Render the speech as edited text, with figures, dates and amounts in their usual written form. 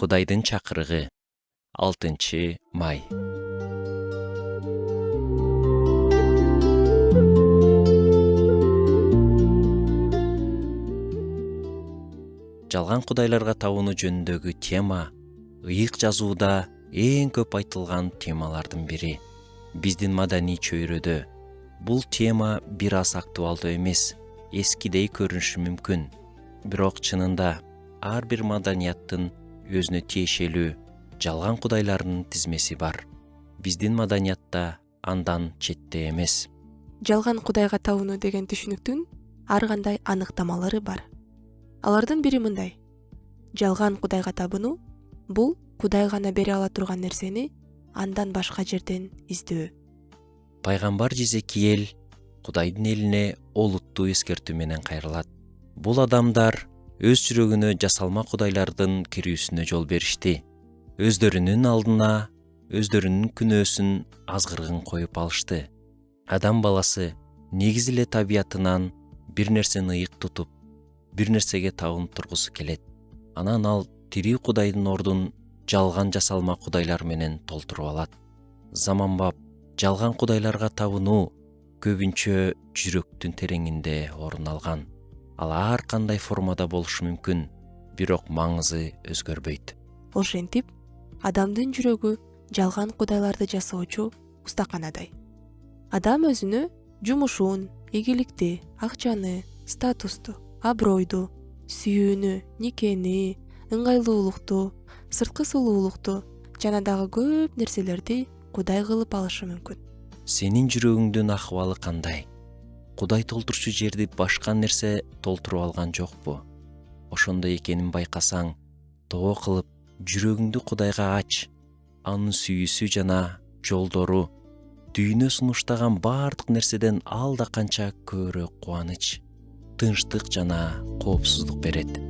Кудайдын чакырыгы 6 май. Жалган кудайларга табынуу жөнүндөгү тема ыйык жазууда эң көп айтылган темалардын бири. Биздин маданий чөйрөдө бул тема бир аз актуалдуу эмес, эскидей көрүнүшү мүмкүн. Бирок чынында ар бир маданияттын өзүнө тиешелүү жалган кудайлардын тизмеси бар. Биздин маданиятта андан четте эмес. Жалган кудайга табынуу деген түшүнүктүн ар кандай аныктамалары бар. Алардын бири мындай: жалган кудайга табынуу бул Кудай гана бере ала турган нерсени андан башка жерден издөө. Пайгамбар Жизекиел Кудайдын элине олуттуу эскертүү менен кайрылат. Бул адамдар өз жүрөгүнө жасалма кудайлардын кирүүсүнө жол беришти. Өздөрүнүн алдына өздөрүнүн күнөөсүн азгыргын коюп алышты. Адам баласы негизи эле табиятынан бир нерсени ыйык тутуп, бир нерсеге табынып тургусу келет. Анан ал тирүү Кудайдын ордун жалган жасалма кудайлар менен толтуруп алат. Заманбап жалган кудайларга табынуу көбүнчө жүрөктүн тереңинде орун алган. Ал ар кандай формада болушу мүмкүн, бирок маңызы өзгөрбөйт. Ошентип, адамдын жүрөгү жалган кудайларды жасоочу устаканадай. Адам өзүнө жумушун, ийгиликти, акчаны, статусту, абройду, сүйүүнү, никени, ыңгайлуулукту, сырткы сулуулукту жана дагы көп нерселерди Кудай кылып алышы мүмкүн. Сенин жүрөгүңдүн акыбалы кандай? Кудай толтурчу жерди башка нерсе толтуруп алган жокпу? Ошондой экенин байкасаң, тоо кылып жүрөгүңдү Кудайга ач. Анын сүйүүсү жана жолдору дүйнө сунуштаган баардык нерседен алда канча көбүрөөк кубаныч, тынчтык жана коопсуздук берет.